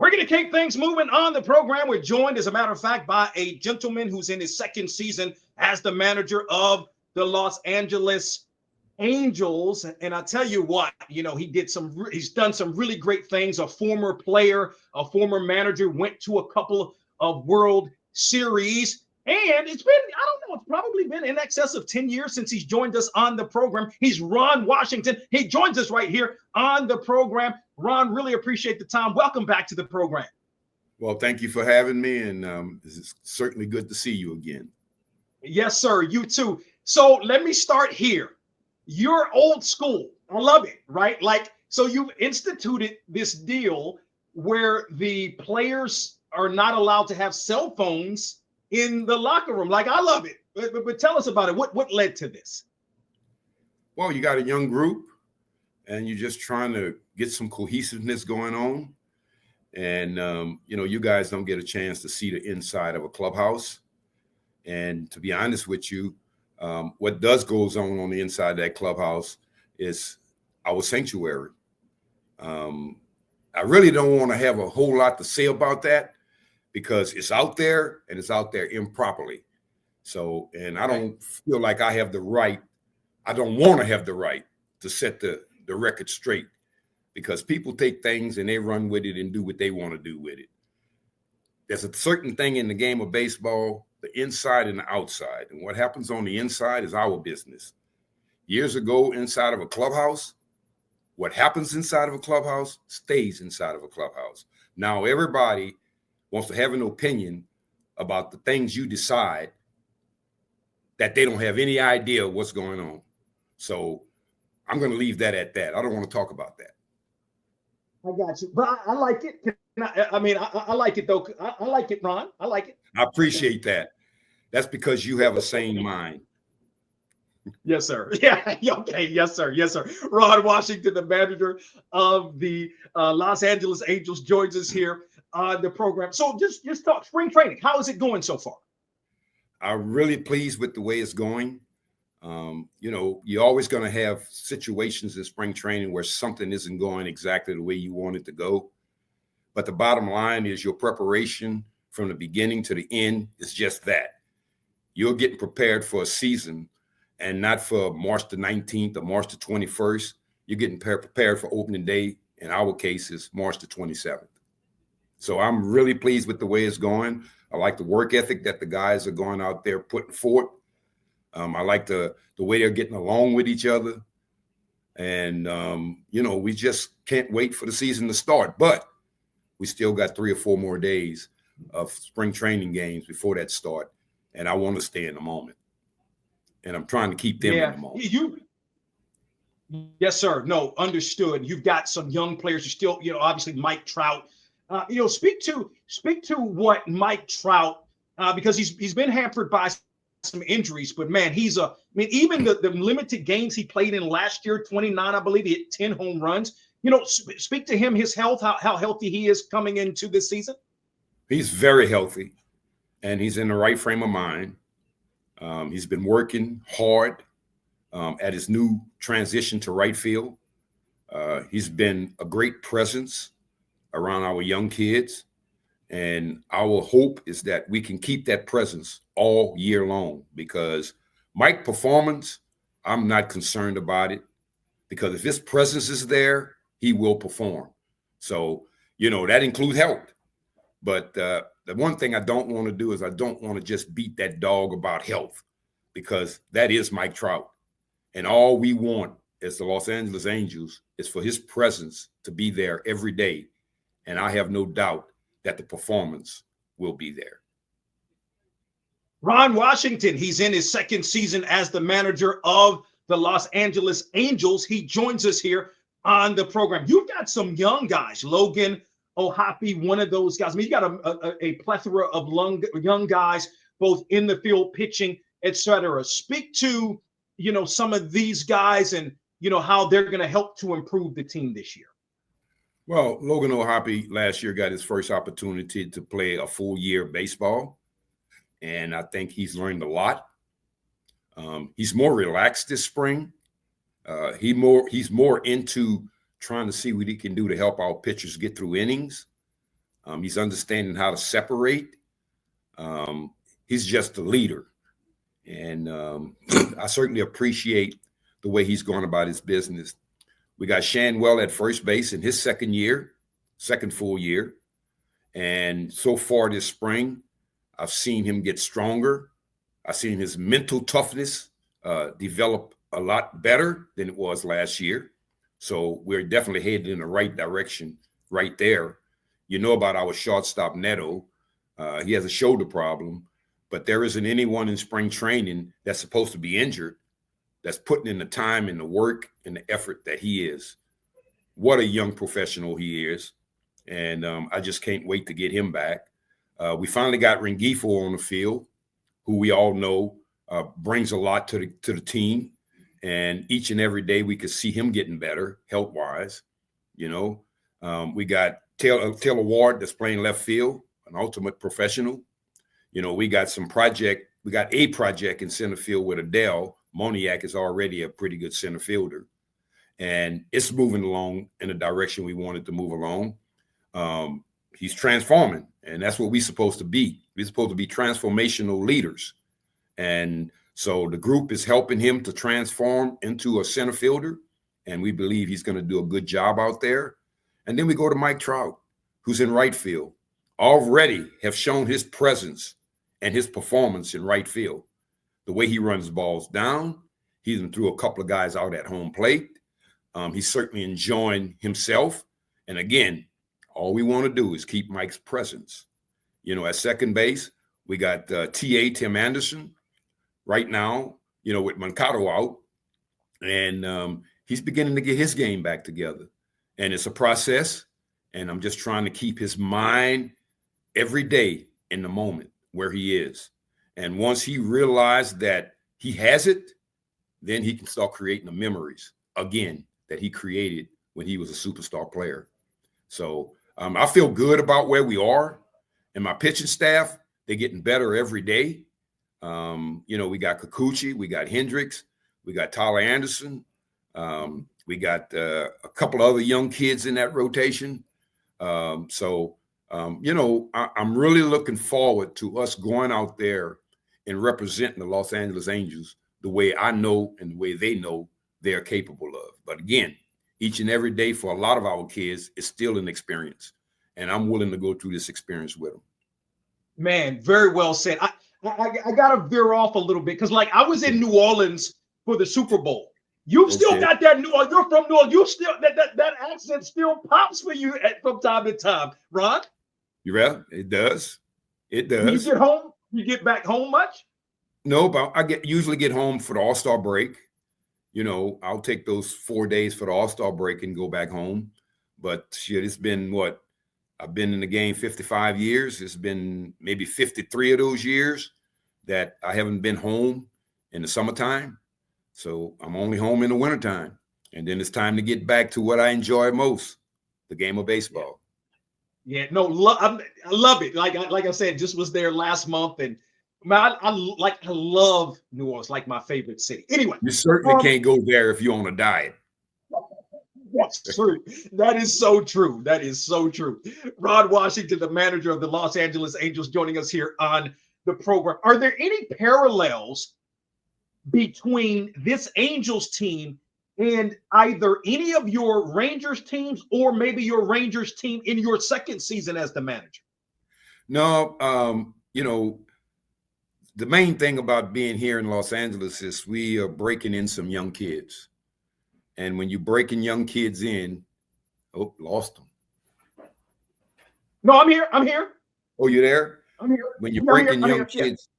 We're going to keep things moving on the program. We're joined, as a matter of fact, by a gentleman who's in his second season as the manager of the Los Angeles Angels. And I tell you what, he's done some really great things. A former player, a former manager, went to a couple of World Series. And it's been, I don't know, it's probably been in excess of 10 years since he's joined us on the program. He's Ron Washington. He joins us right here on the program. Ron, really appreciate the time. Welcome back to the program. Well, thank you for having me, and it's certainly good to see you again. Yes, sir. You too. So let me start here. You're old school. I love it, right? So you've instituted this deal where the players are not allowed to have cell phones in the locker room. I love it. But tell us about it. What led to this? Well, you got a young group, and you're just trying to get some cohesiveness going on. And, you guys don't get a chance to see the inside of a clubhouse. And to be honest with you, what goes on the inside of that clubhouse is our sanctuary. I really don't want to have a whole lot to say about that, because it's out there and it's out there improperly. So, and I don't feel like I have the right. I don't want to have the right to set the record straight, because people take things and they run with it and do what they want to do with it. There's a certain thing in the game of baseball, the inside and the outside. And what happens on the inside is our business. Years ago, inside of a clubhouse, what happens inside of a clubhouse stays inside of a clubhouse. Now, everybody wants to have an opinion about the things you decide that they don't have any idea what's going on. So I'm going to leave that at that. I don't want to talk about that. I got you. But I like it. I like it, though. I like it, Ron. I like it. I appreciate that. That's because you have a sane mind. Yes, sir. Yeah. Okay. Yes, sir. Yes, sir. Ron Washington, the manager of the Los Angeles Angels, joins us here on the program. So just talk spring training. How is it going so far? I'm really pleased with the way it's going. You're always going to have situations in spring training where something isn't going exactly the way you want it to go. But the bottom line is your preparation from the beginning to the end is just that. You're getting prepared for a season, and not for March the 19th or March the 21st. You're getting prepared for opening day. In our case, is March the 27th. So I'm really pleased with the way it's going. I like the work ethic that the guys are going out there putting forth. I like the way they're getting along with each other. And, we just can't wait for the season to start. But we still got 3 or 4 more days of spring training games before that start. And I want to stay in the moment. And I'm trying to keep them in the moment. Yes, sir. No, understood. You've got some young players. You still, obviously Mike Trout. Speak to what Mike Trout, because he's been hampered by some injuries, but man, even the limited games he played in last year, 29, I believe, he hit 10 home runs. Speak to him, his health, how healthy he is coming into this season. He's very healthy, and he's in the right frame of mind. He's been working hard at his new transition to right field. He's been a great presence around our young kids. And our hope is that we can keep that presence all year long, because Mike's performance, I'm not concerned about it, because if his presence is there, he will perform. So, that includes health. But the one thing I don't want to do is I don't want to just beat that dog about health, because that is Mike Trout. And all we want as the Los Angeles Angels is for his presence to be there every day. And I have no doubt that the performance will be there. Ron Washington, he's in his second season as the manager of the Los Angeles Angels. He joins us here on the program. You've got some young guys, Logan O'Hoppe, one of those guys. I mean, you got a plethora of young guys, both in the field, pitching, etc. Speak to, some of these guys and, how they're going to help to improve the team this year. Well, Logan O'Hoppe last year got his first opportunity to play a full year of baseball, and I think he's learned a lot. He's more relaxed this spring. He's more into trying to see what he can do to help our pitchers get through innings. He's understanding how to separate. He's just a leader. And I certainly appreciate the way he's going about his business. We got Shanwell at first base in his second full year. And so far this spring, I've seen him get stronger. I've seen his mental toughness develop a lot better than it was last year. So we're definitely headed in the right direction right there. You know about our shortstop, Neto. He has a shoulder problem, but there isn't anyone in spring training that's supposed to be injured that's putting in the time and the work and the effort that he is. What a young professional he is. And I just can't wait to get him back. We finally got Rengifo on the field, who we all know brings a lot to the team. And each and every day we could see him getting better health-wise. You know, we got Taylor Ward that's playing left field, an ultimate professional. You know, we got a project in center field with Adele. Moniak is already a pretty good center fielder. And it's moving along in the direction we wanted to move along. He's transforming, and that's what we're supposed to be. We're supposed to be transformational leaders. And so the group is helping him to transform into a center fielder, and we believe he's going to do a good job out there. And then we go to Mike Trout, who's in right field, already have shown his presence and his performance in right field. The way he runs balls down, he even threw a couple of guys out at home plate. He's certainly enjoying himself. And again, all we want to do is keep Mike's presence. You know, at second base, we got Tim Anderson right now, you know, with Mankato out. And he's beginning to get his game back together. And it's a process. And I'm just trying to keep his mind every day in the moment where he is. And once he realized that he has it, then he can start creating the memories again that he created when he was a superstar player. So I feel good about where we are. And my pitching staff, they're getting better every day. You know, we got Kikuchi, we got Hendricks, we got Tyler Anderson. We got a couple other young kids in that rotation. You know, I'm really looking forward to us going out there and representing the Los Angeles Angels the way I know and the way they know they're capable of. But again, each and every day for a lot of our kids is still an experience. And I'm willing to go through this experience with them. Man, very well said. I got to veer off a little bit because, like, I was in New Orleans for the Super Bowl. You've still got that New Orleans. You're from New Orleans. You still that accent still pops for you from time to time, Ron. Yeah, it does. It does. When you get home, you get back home much? No, but I usually get home for the All-Star break. You know, I'll take those 4 days for the All-Star break and go back home. But shit, it's been what? I've been in the game 55 years. It's been maybe 53 of those years that I haven't been home in the summertime. So I'm only home in the wintertime. And then it's time to get back to what I enjoy most, the game of baseball. Yeah, no, I love it. Like I said, just was there last month. And man, I love New Orleans, like my favorite city. Anyway. You certainly can't go there if you're on a diet. That's true. That is so true. That is so true. Rod Washington, the manager of the Los Angeles Angels, joining us here on the program. Are there any parallels between this Angels team and either any of your Rangers teams or maybe your Rangers team in your second season as the manager? No, you know, the main thing about being here in Los Angeles is we are breaking in some young kids. And when you're breaking young kids in, lost them. No, I'm here. I'm here. Oh, you there? I'm here. When you're breaking young kids.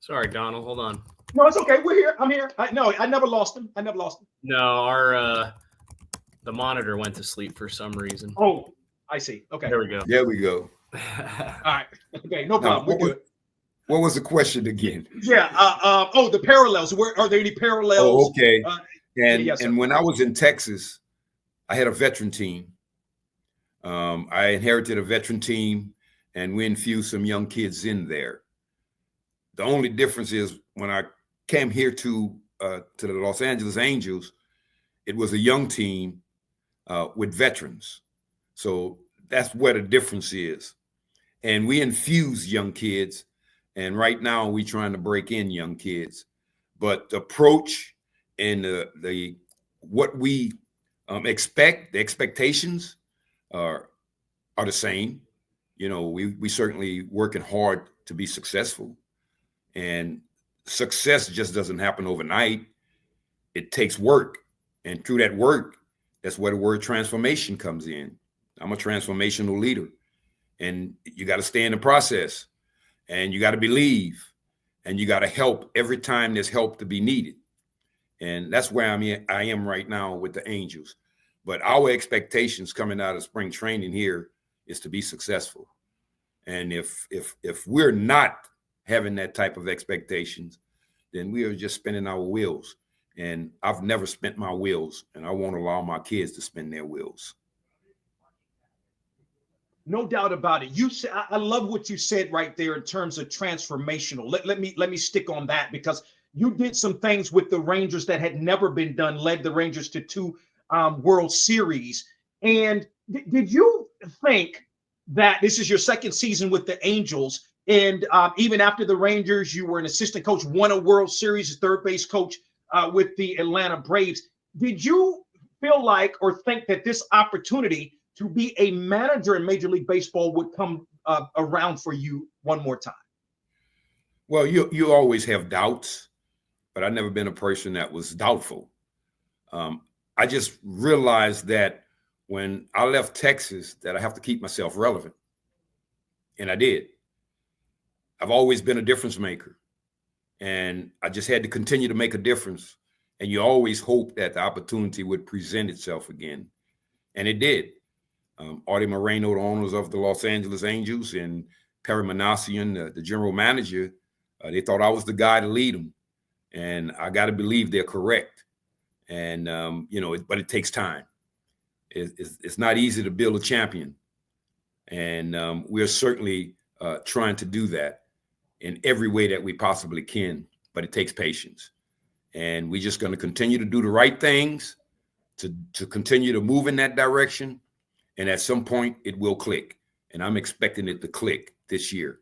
Sorry, Donald. Hold on. No, it's okay. We're here. I'm here. I never lost him. No, our the monitor went to sleep for some reason. Oh, I see. Okay. There we go. There we go. All right. Okay. No problem. We're good. What was the question again? Yeah. The parallels. Where are there any parallels? Oh, okay. Yes, and when I was in Texas, I had a veteran team. I inherited a veteran team, and we infused some young kids in there. The only difference is when I came here to the Los Angeles Angels, it was a young team with veterans. So that's where the difference is. And we infuse young kids. And right now we're trying to break in young kids. But the approach and the what we expect, the expectations are the same. You know, we certainly working hard to be successful. And success just doesn't happen overnight. It takes work. And through that work, that's where the word transformation comes in. I'm a transformational leader. And you got to stay in the process. And you got to believe. And you got to help every time there's help to be needed. And that's where I am right now with the Angels. But our expectations coming out of spring training here is to be successful. And if we're not having that type of expectations, then we are just spinning our wheels. And I've never spent my wheels, and I won't allow my kids to spin their wheels. No doubt about it. You said, I love what you said right there in terms of transformational. Let me stick on that, because you did some things with the Rangers that had never been done, led the Rangers to 2 World Series. And did you think that this is your second season with the Angels, and even after the Rangers, you were an assistant coach, won a World Series, third base coach with the Atlanta Braves. Did you feel like or think that this opportunity to be a manager in Major League Baseball would come around for you one more time? Well, you always have doubts, but I've never been a person that was doubtful. I just realized that when I left Texas that I have to keep myself relevant. And I did. I've always been a difference maker. And I just had to continue to make a difference. And you always hope that the opportunity would present itself again. And it did. Artie Moreno, the owners of the Los Angeles Angels, and Perry Manassian, the general manager, they thought I was the guy to lead them. And I got to believe they're correct. And, but it takes time. It's not easy to build a champion. And we're certainly trying to do that in every way that we possibly can, but it takes patience. And we're just going to continue to do the right things to continue to move in that direction. And at some point it will click. And I'm expecting it to click this year.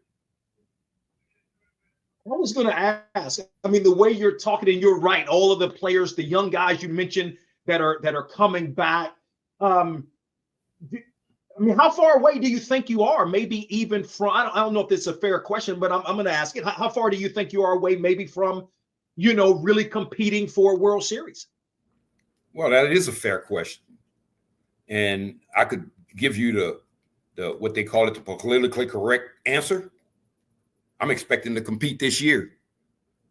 I was going to ask, I mean, the way you're talking, and you're right, all of the players, the young guys you mentioned that are coming back. I mean, how far away do you think you are? Maybe even from, I don't know if this is a fair question, but I'm going to ask it. How far do you think you are away maybe from, really competing for a World Series? Well, that is a fair question. And I could give you the what they call it, the politically correct answer. I'm expecting to compete this year.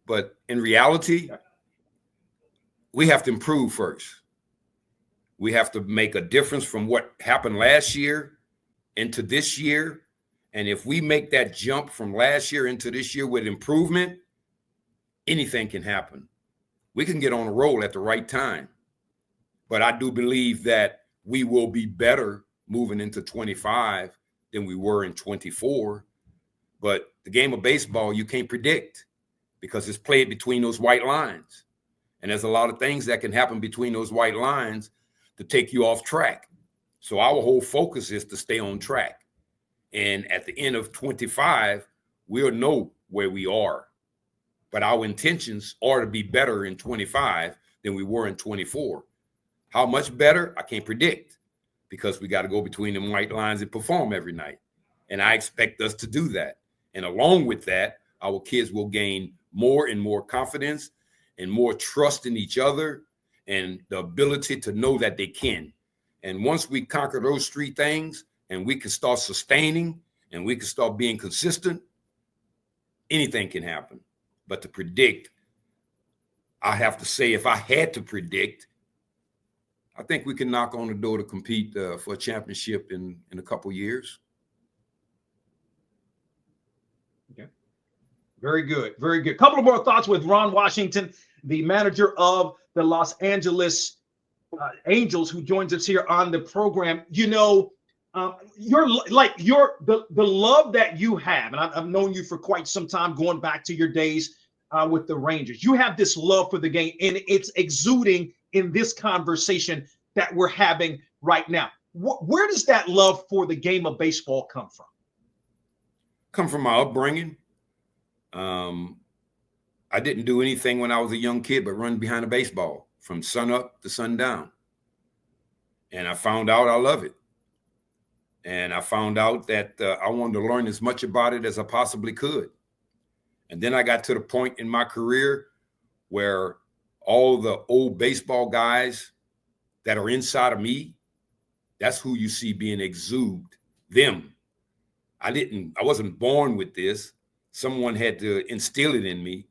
But in reality, we have to improve first. We have to make a difference from what happened last year into this year. And if we make that jump from last year into this year with improvement, anything can happen. We can get on a roll at the right time. But I do believe that we will be better moving into 25 than we were in 24. But the game of baseball, you can't predict because it's played between those white lines. And there's a lot of things that can happen between those white lines to take you off track. So our whole focus is to stay on track. And at the end of 25, we'll know where we are. But our intentions are to be better in 25 than we were in 24. How much better? I can't predict because we got to go between them white lines and perform every night. And I expect us to do that. And along with that, our kids will gain more and more confidence and more trust in each other and the ability to know that they can. And once we conquer those 3 things and we can start sustaining and we can start being consistent, anything can happen. But to predict, I have to say, if I had to predict, I think we can knock on the door to compete for a championship in a couple years. Okay. Very good. Very good. Couple of more thoughts with Ron Washington, the manager of the Los Angeles Angels, who joins us here on the program. The love that you have, and I've known you for quite some time, going back to your days with the Rangers. You have this love for the game, and it's exuding in this conversation that we're having right now. Where does that love for the game of baseball come from? Come from my upbringing. I didn't do anything when I was a young kid but run behind a baseball from sun up to sundown. And I found out I love it. And I found out that I wanted to learn as much about it as I possibly could. And then I got to the point in my career where all the old baseball guys that are inside of me, that's who you see being exuded, them. I wasn't born with this. Someone had to instill it in me.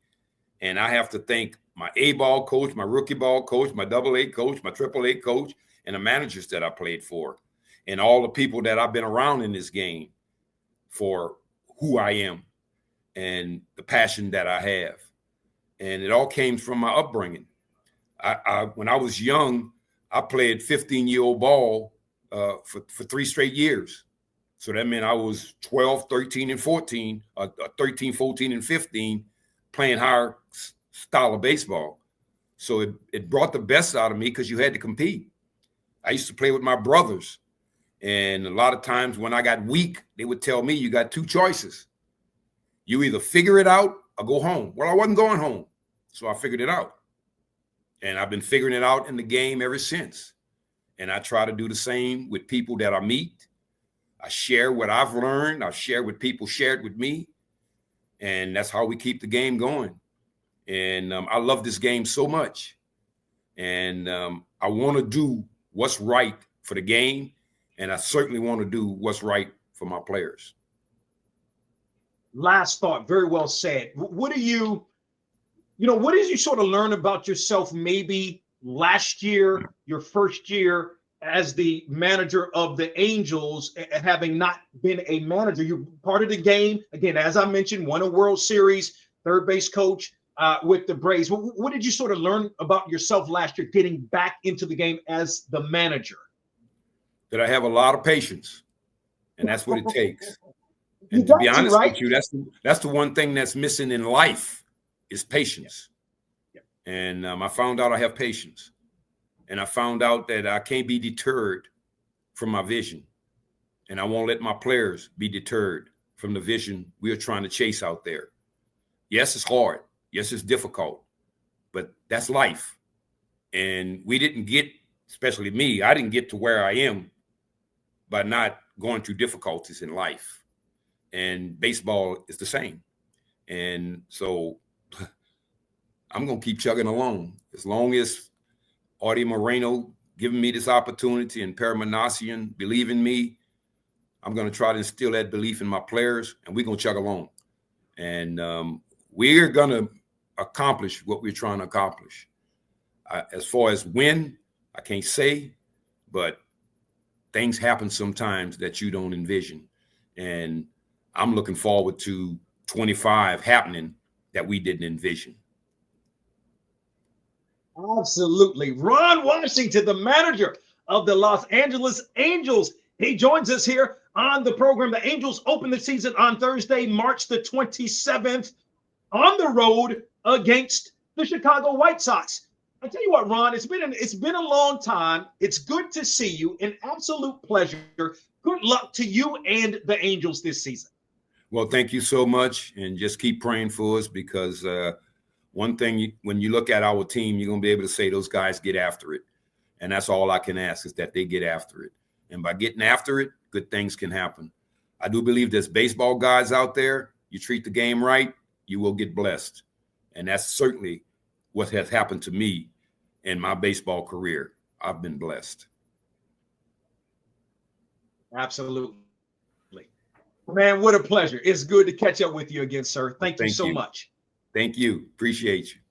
And I have to thank my A-ball coach, my rookie ball coach, my AA coach, my AAA coach, and the managers that I played for, and all the people that I've been around in this game for who I am and the passion that I have. And it all came from my upbringing. When I was young, I played 15-year-old ball for 3 straight years. So that meant I was 12, 13, and 14, 13, 14, and 15, playing higher style of baseball. So it brought the best out of me because you had to compete. I used to play with my brothers. And a lot of times when I got weak, they would tell me, you got 2 choices. You either figure it out or go home. Well, I wasn't going home. So I figured it out. And I've been figuring it out in the game ever since. And I try to do the same with people that I meet. I share what I've learned. I share what people shared with me. And that's how we keep the game going. And I love this game so much. And I want to do what's right for the game. And I certainly want to do what's right for my players. Last thought, very well said. What did you sort of learn about yourself maybe last year, your first year as the manager of the Angels, having not been a manager? You're part of the game. Again, as I mentioned, won a World Series, third base coach with the Braves. What did you sort of learn about yourself last year getting back into the game as the manager? That I have a lot of patience, and that's what it takes. And to be honest with you, that's the one thing that's missing in life is patience. Yeah. Yeah. And I found out I have patience. And I found out that I can't be deterred from my vision. And I won't let my players be deterred from the vision we're trying to chase out there. Yes, it's hard. Yes, it's difficult. But that's life. And we didn't get, especially me, I didn't get to where I am by not going through difficulties in life. And baseball is the same. And so I'm going to keep chugging along. As long as Artie Moreno giving me this opportunity and Perry Manassian believe in me, I'm going to try to instill that belief in my players, and we're going to chug along. And we're going to accomplish what we're trying to accomplish. As far as when, I can't say, but things happen sometimes that you don't envision. And I'm looking forward to 25 happening that we didn't envision. Absolutely. Ron Washington, the manager of the Los Angeles Angels. He joins us here on the program. The Angels open the season on Thursday, March the 27th, on the road against the Chicago White Sox. I tell you what, Ron, it's been a long time. It's good to see you. An absolute pleasure. Good luck to you and the Angels this season. Well, thank you so much, and just keep praying for us because one thing, when you look at our team, you're going to be able to say those guys get after it. And that's all I can ask is that they get after it. And by getting after it, good things can happen. I do believe there's baseball guys out there. You treat the game right, you will get blessed. And that's certainly what has happened to me in my baseball career. I've been blessed. Absolutely. Man, what a pleasure. It's good to catch up with you again, sir. Thank you so much. Thank you. Appreciate you.